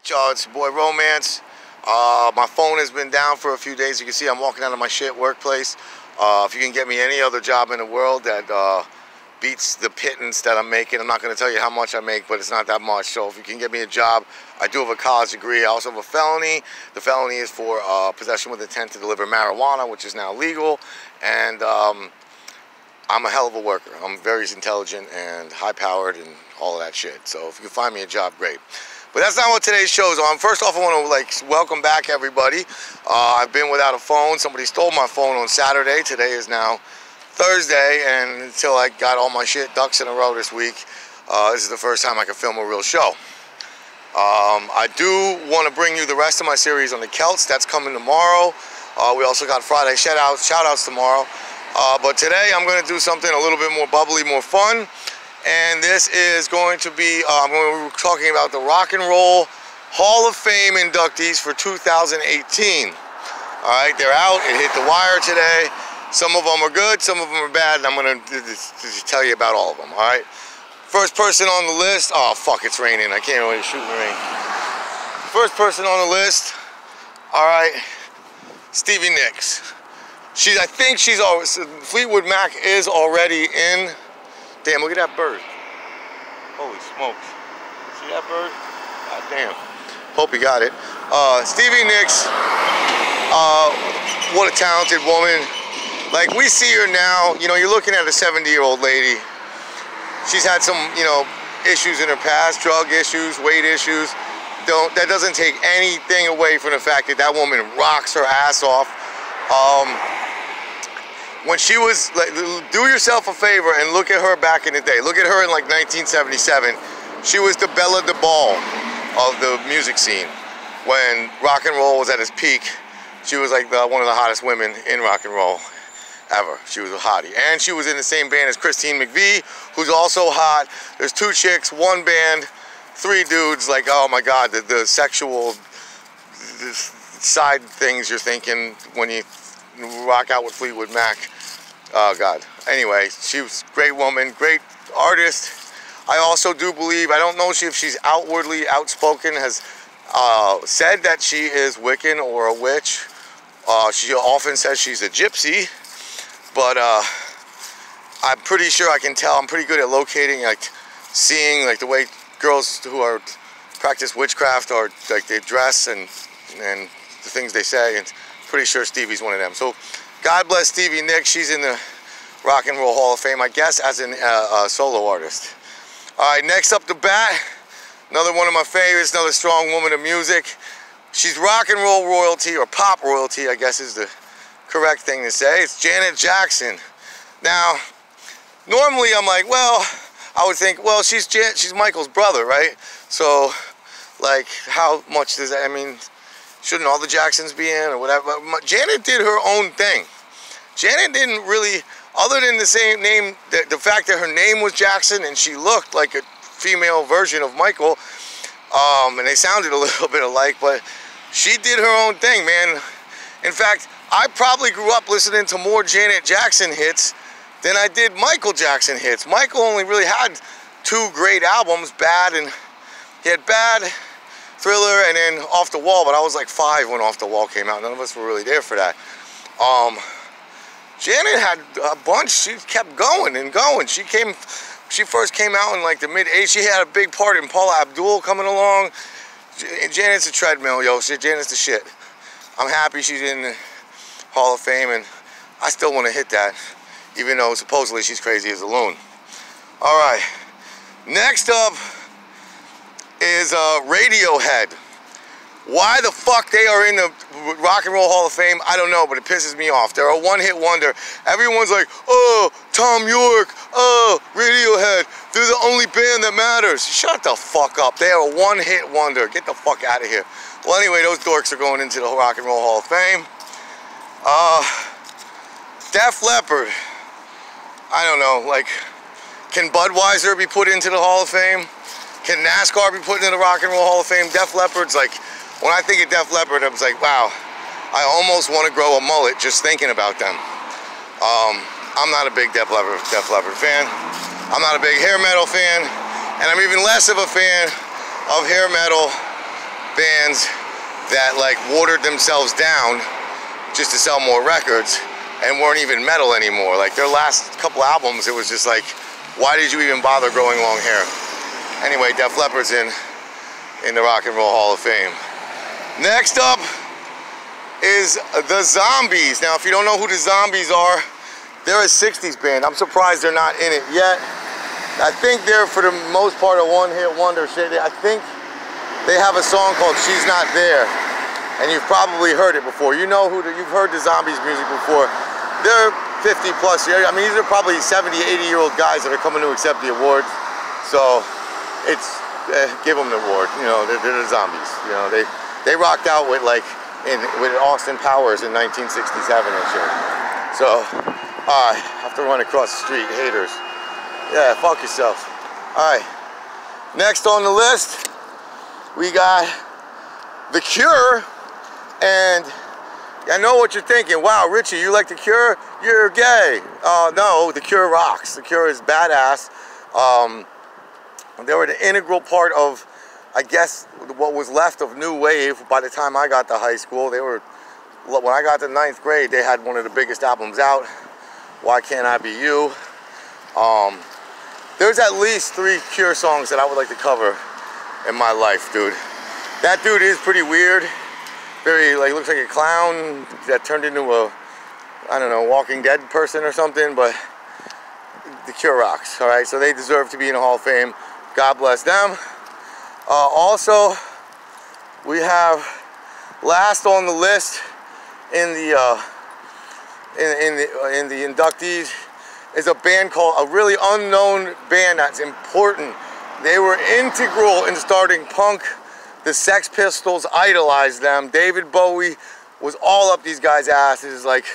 Y'all, it's your boy ROMANTZ. My phone has been down for a few days. You can see I'm walking out of my shit workplace. If you can get me any other job in the world that beats the pittance that I'm making, I'm not going to tell you how much I make, but it's not that much. So if you can get me a job, I do have a college degree. I also have a felony. The felony is for possession with intent to deliver marijuana, which is now legal. And I'm a hell of a worker. I'm very intelligent and high-powered and all of that shit. So if you can find me a job, great. But that's not what today's show is on. First off, I want to welcome back everybody. I've been without a phone. Somebody stole my phone on Saturday. Today is now Thursday, and until I got all my shit ducks in a row this week, this is the first time I can film a real show. I do want to bring you the rest of my series on the Celts. That's coming tomorrow. We also got Friday shout-outs tomorrow. But today I'm going to do something a little bit more bubbly, more fun. And this is going to be, I'm going to be talking about the Rock and Roll Hall of Fame inductees for 2018. All right, they're out. It hit the wire today. Some of them are good, some of them are bad, and I'm going to just tell you about all of them, all right? First person on the list, oh, fuck, it's raining. I can't really shoot in the rain. First person on the list, all right, Stevie Nicks. I think she's always, Fleetwood Mac is already in. Damn, look at that bird. Holy smokes. See that bird? God damn. Hope you got it. Stevie Nicks, what a talented woman. Like, we see her now, you know, you're looking at a 70-year-old lady. She's had some, you know, issues in her past, drug issues, weight issues. That doesn't take anything away from the fact that that woman rocks her ass off. When she was, like, do yourself a favor and look at her back in the day. Look at her in like 1977. She was the Belle de Ball of the music scene. When rock and roll was at its peak, she was like one of the hottest women in rock and roll ever. She was a hottie. And she was in the same band as Christine McVie, who's also hot. There's 2 chicks, 1 band, 3 dudes. Like, oh my God, the sexual side things you're thinking when you rock out with Fleetwood Mac. Oh God. Anyway, she was a great woman, great artist. I also do believe, I don't know if she's outwardly outspoken, has said that she is Wiccan or a witch. She often says she's a gypsy, but I'm pretty sure I can tell. I'm pretty good at locating, like seeing like the way girls who are practice witchcraft are, like they dress and the things they say, and pretty sure Stevie's one of them. So God bless Stevie Nicks. She's in the Rock and Roll Hall of Fame, I guess, as a solo artist. All right, next up the bat, another one of my favorites, another strong woman of music. She's rock and roll royalty, or pop royalty, I guess is the correct thing to say. It's Janet Jackson. Now, normally I'm like, well, I would think, well, she's Michael's brother, right? So, like, how much does that, I mean, shouldn't all the Jacksons be in or whatever? But Janet did her own thing. Janet didn't really, other than the same name, the fact that her name was Jackson and she looked like a female version of Michael, and they sounded a little bit alike, but she did her own thing, man. In fact, I probably grew up listening to more Janet Jackson hits than I did Michael Jackson hits. Michael only really had 2 great albums, Bad, and he had Bad, Thriller, and then Off the Wall, but I was like 5 when Off the Wall came out. None of us were really there for that. Janet had a bunch. She kept going and going. She first came out in like the mid-80s. She had a big part in Paula Abdul coming along. Janet's a treadmill, yo. Janet's the shit. I'm happy she's in the Hall of Fame, and I still want to hit that, even though supposedly she's crazy as a loon. All right. Next up is Radiohead. Why the fuck they are in the Rock and Roll Hall of Fame, I don't know, but it pisses me off. They're a one-hit wonder. Everyone's like, oh, Tom York, oh, Radiohead, they're the only band that matters. Shut the fuck up. They are a one-hit wonder. Get the fuck out of here. Well, anyway, those dorks are going into the Rock and Roll Hall of Fame. Def Leppard. I don't know, like, can Budweiser be put into the Hall of Fame? Can NASCAR be put into the Rock and Roll Hall of Fame? Def Leppard's like, when I think of Def Leppard, I was like, wow, I almost want to grow a mullet just thinking about them. I'm not a big Def Leppard fan. I'm not a big hair metal fan, and I'm even less of a fan of hair metal that like watered themselves down just to sell more records and weren't even metal anymore. Like their last couple albums, it was just like, why did you even bother growing long hair? Anyway, Def Leppard's in the Rock and Roll Hall of Fame. Next up is the Zombies. Now, if you don't know who the Zombies are, they're a 60s band. I'm surprised they're not in it yet. I think they're, for the most part, a one-hit wonder shit. I think they have a song called She's Not There, and you've probably heard it before. You know you've heard the Zombies music before. They're 50 plus years. I mean, these are probably 70, 80-year-old guys that are coming to accept the awards. So it's, give them the award. You know, they're the Zombies. You know, they rocked out with with Austin Powers in 1967 and shit. So, I have to run across the street, haters. Yeah, fuck yourself. All right, next on the list, we got The Cure, and I know what you're thinking. Wow, Richie, you like The Cure? You're gay. No, The Cure rocks. The Cure is badass. They were the integral part of, I guess, what was left of New Wave by the time I got to high school. They were, when I got to 9th grade, they had one of the biggest albums out, Why Can't I Be You? There's at least 3 Cure songs that I would like to cover in my life, dude. That dude is pretty weird. Very, like, looks like a clown that turned into a, I don't know, Walking Dead person or something, but The Cure rocks, all right? So they deserve to be in the Hall of Fame. God bless them. Also, we have last on the list in the inductees is a band called, a really unknown band that's important. They were integral in starting punk. The Sex Pistols idolized them. David Bowie was all up these guys' asses. Like,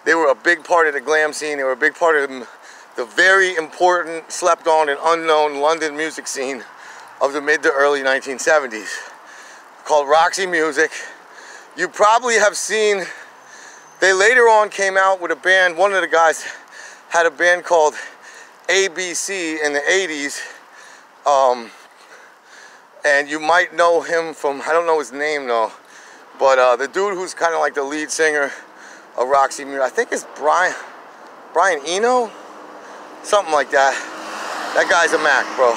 they were a big part of the glam scene. They were a big part of the very important, slept on and unknown London music scene of the mid to early 1970s, called Roxy Music. You probably have seen, they later on came out with a band, one of the guys had a band called ABC in the 80s, and you might know him from, I don't know his name though, but the dude who's kind of like the lead singer of Roxy Music, I think it's Brian Eno? Something like that. That guy's a Mac, bro.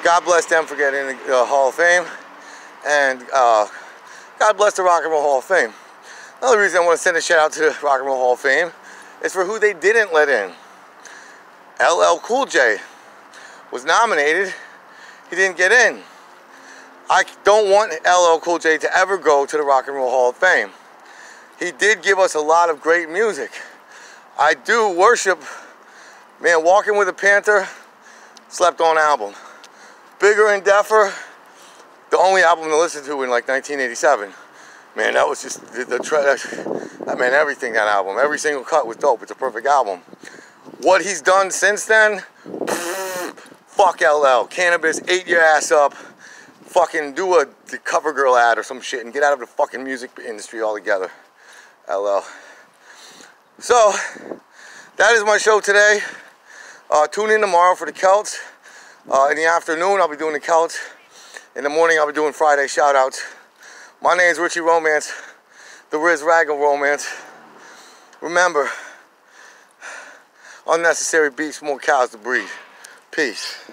God bless them for getting in the Hall of Fame. And God bless the Rock and Roll Hall of Fame. Another reason I want to send a shout out to the Rock and Roll Hall of Fame is for who they didn't let in. LL Cool J was nominated. He didn't get in. I don't want LL Cool J to ever go to the Rock and Roll Hall of Fame. He did give us a lot of great music. I do worship, man, Walking with a Panther, slept on album. Bigger and Deffer, the only album to listen to in like 1987. Man, that was just, I mean, everything, that album. Every single cut was dope. It's a perfect album. What he's done since then, fuck LL. Cannabis, ate your ass up. Fucking do the CoverGirl ad or some shit and get out of the fucking music industry altogether. LL. So, that is my show today. Tune in tomorrow for the Celts. In the afternoon, I'll be doing the Celts. In the morning, I'll be doing Friday shout-outs. My name is Richie Romance, the Riz Rag of Romance. Remember, unnecessary beefs, more cows to breed. Peace.